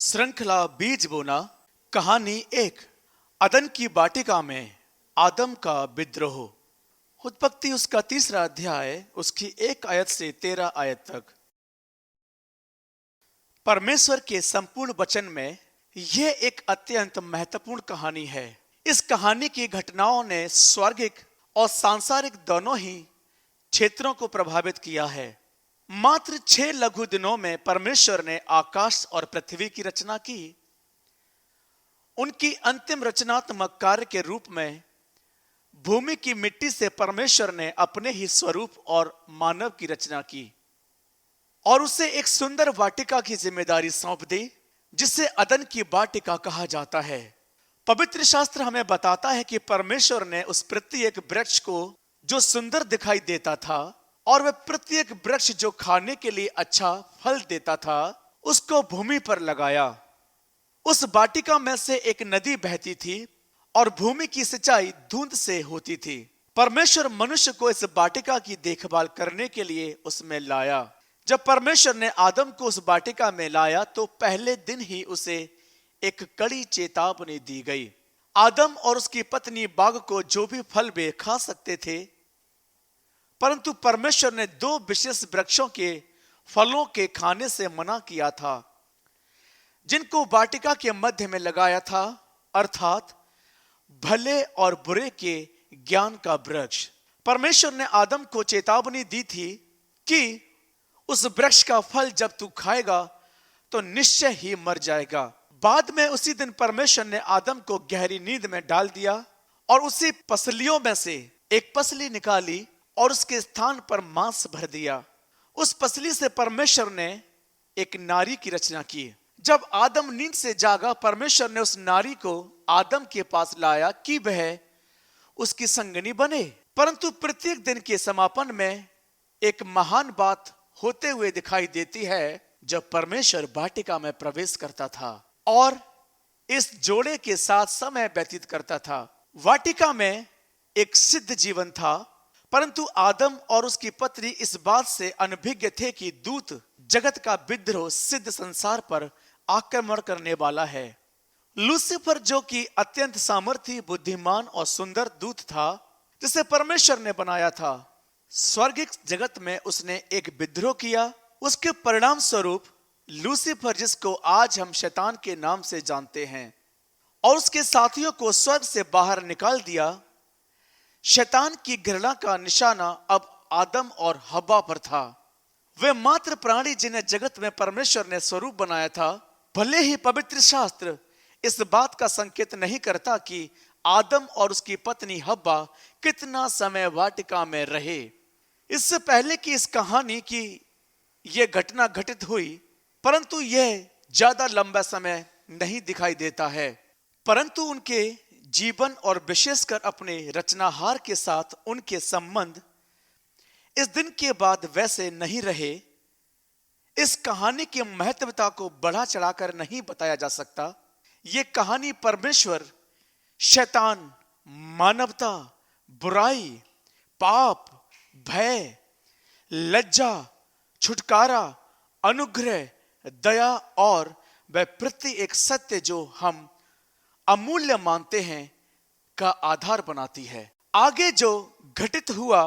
श्रृंखला बीज बोना। कहानी एक। अदन की वाटिका में आदम का विद्रोह। उत्पत्ति उसका 3रा अध्याय, उसकी 1 आयत से 13 आयत तक। परमेश्वर के संपूर्ण वचन में यह एक अत्यंत महत्वपूर्ण कहानी है। इस कहानी की घटनाओं ने स्वर्गिक और सांसारिक दोनों ही क्षेत्रों को प्रभावित किया है। मात्र 6 लघु दिनों में परमेश्वर ने आकाश और पृथ्वी की रचना की। उनकी अंतिम रचनात्मक कार्य के रूप में भूमि की मिट्टी से परमेश्वर ने अपने ही स्वरूप और मानव की रचना की और उसे एक सुंदर वाटिका की जिम्मेदारी सौंप दी, जिसे अदन की वाटिका कहा जाता है। पवित्र शास्त्र हमें बताता है कि परमेश्वर ने उस प्रत्येक वृक्ष को जो सुंदर दिखाई देता था और वह प्रत्येक वृक्ष जो खाने के लिए अच्छा फल देता था, उसको भूमि पर लगाया। उस वाटिका में से एक नदी बहती थी और भूमि की सिंचाई धुंध से होती थी। परमेश्वर मनुष्य को इस वाटिका की देखभाल करने के लिए उसमें लाया। जब परमेश्वर ने आदम को उस वाटिका में लाया तो पहले दिन ही उसे एक कड़ी चेतावनी दी गई। आदम और उसकी पत्नी बाग को जो भी फल वे खा सकते थे, परंतु परमेश्वर ने 2 विशेष वृक्षों के फलों के खाने से मना किया था, जिनको वाटिका के मध्य में लगाया था, अर्थात भले और बुरे के ज्ञान का वृक्ष। परमेश्वर ने आदम को चेतावनी दी थी कि उस वृक्ष का फल जब तू खाएगा तो निश्चय ही मर जाएगा। बाद में उसी दिन परमेश्वर ने आदम को गहरी नींद में डाल दिया और उसी पसलियों में से एक पसली निकाली और उसके स्थान पर मांस भर दिया। उस पसली से परमेश्वर ने एक नारी की रचना की। जब आदम नींद से जागा, परमेश्वर ने उस नारी को आदम के पास लाया कि वह उसकी संगनी बने। परंतु प्रत्येक दिन के समापन में एक महान बात होते हुए दिखाई देती है, जब परमेश्वर वाटिका में प्रवेश करता था और इस जोड़े के साथ समय व्यतीत करता था। वाटिका में एक सिद्ध जीवन था, परंतु आदम और उसकी पत्नी इस बात से अनभिज्ञ थे कि दूत जगत का विद्रोह सिद्ध संसार पर आक्रमण करने वाला है। लूसीफर, जो कि अत्यंत सामर्थी, बुद्धिमान और सुंदर दूत था, जिसे परमेश्वर ने बनाया था, स्वर्गिक जगत में उसने एक विद्रोह किया। उसके परिणाम स्वरूप लूसीफर, जिसको आज हम शैतान के नाम से जानते हैं, और उसके साथियों को स्वर्ग से बाहर निकाल दिया। शैतान की घृणा का निशाना अब आदम और हव्वा पर था। वे मात्र प्राणी जिन्हें जगत में परमेश्वर ने स्वरूप बनाया था। भले ही पवित्र शास्त्र इस बात का संकेत नहीं करता कि आदम और उसकी पत्नी हव्वा कितना समय वाटिका में रहे। इससे पहले कि इस कहानी की यह घटना घटित हुई, परंतु यह ज्यादा लंबा समय नहीं दिखाई देता है। परंतु उनके जीवन और विशेषकर अपने रचनाहार के साथ उनके संबंध इस दिन के बाद वैसे नहीं रहे। इस कहानी की महत्वता को बढ़ा चढ़ाकर नहीं बताया जा सकता। यह कहानी परमेश्वर, शैतान, मानवता, बुराई, पाप, भय, लज्जा, छुटकारा, अनुग्रह, दया और वह प्रत्येक सत्य जो हम अमूल्य मानते हैं का आधार बनाती है। आगे जो घटित हुआ,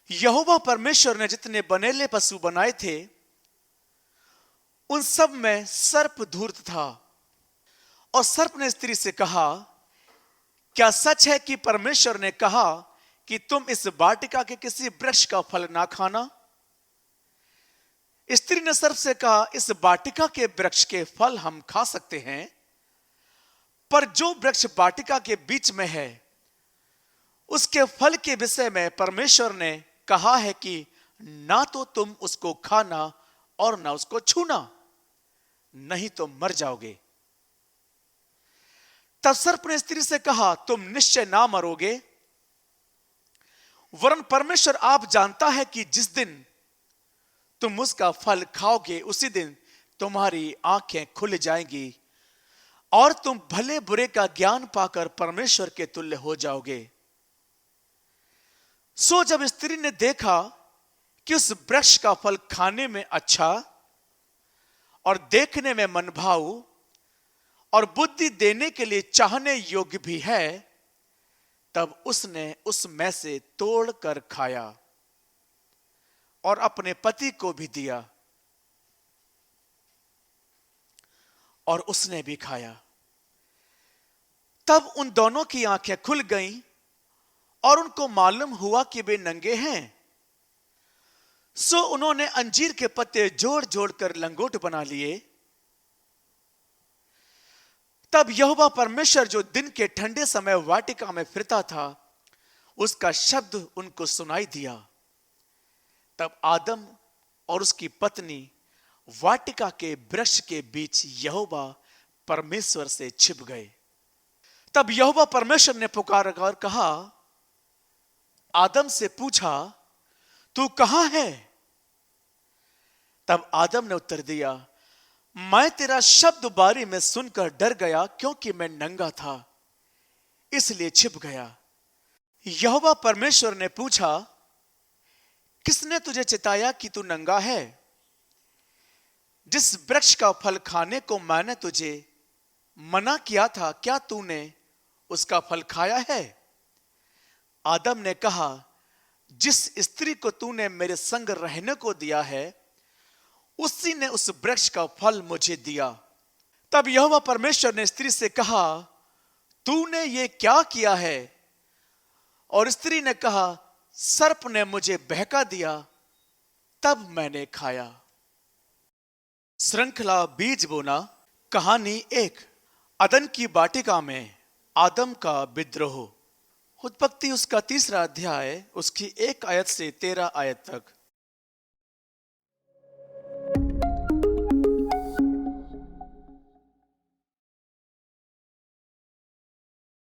यहोवा परमेश्वर ने जितने बनेले पशु बनाए थे, उन सब में सर्प धूर्त था। और सर्प ने स्त्री से कहा, क्या सच है कि परमेश्वर ने कहा कि तुम इस वाटिका के किसी वृक्ष का फल ना खाना? स्त्री ने सर्प से कहा, इस वाटिका के वृक्ष के फल हम खा सकते हैं, पर जो वृक्ष वाटिका के बीच में है, उसके फल के विषय में परमेश्वर ने कहा है कि ना तो तुम उसको खाना और ना उसको छूना, नहीं तो मर जाओगे। तब सर्प ने स्त्री से कहा, तुम निश्चय ना मरोगे, वरन परमेश्वर आप जानता है कि जिस दिन तुम उसका फल खाओगे, उसी दिन तुम्हारी आंखें खुल जाएंगी और तुम भले बुरे का ज्ञान पाकर परमेश्वर के तुल्य हो जाओगे। सो जब स्त्री ने देखा कि उस वृक्ष का फल खाने में अच्छा और देखने में मनभाऊ और बुद्धि देने के लिए चाहने योग्य भी है, तब उसने उसमें से तोड़कर खाया और अपने पति को भी दिया और उसने भी खाया। तब उन दोनों की आंखें खुल गईं और उनको मालूम हुआ कि वे नंगे हैं। सो उन्होंने अंजीर के पत्ते जोड़ जोड़ कर लंगोट बना लिए। तब यहोवा परमेश्वर जो दिन के ठंडे समय वाटिका में फिरता था, उसका शब्द उनको सुनाई दिया। तब आदम और उसकी पत्नी वाटिका के वृक्ष के बीच यहोवा परमेश्वर से छिप गए। तब यहोवा परमेश्वर ने पुकार कर कहा, आदम से पूछा, तू कहां है? तब आदम ने उत्तर दिया, मैं तेरा शब्द बारी में सुनकर डर गया, क्योंकि मैं नंगा था, इसलिए छिप गया। यहोवा परमेश्वर ने पूछा, किसने तुझे चिताया कि तू नंगा है? जिस वृक्ष का फल खाने को मैंने तुझे मना किया था, क्या तूने उसका फल खाया है? आदम ने कहा, जिस स्त्री को तूने मेरे संग रहने को दिया है, उसी ने उस वृक्ष का फल मुझे दिया। तब यहोवा परमेश्वर ने स्त्री से कहा, तूने ये क्या किया है? और स्त्री ने कहा, सर्प ने मुझे बहका दिया, तब मैंने खाया। श्रृंखला बीज बोना, कहानी 1। अदन की वाटिका में आदम का विद्रोह। उत्पत्ति उसका 3रा अध्याय, उसकी 1 आयत से 13 आयत तक।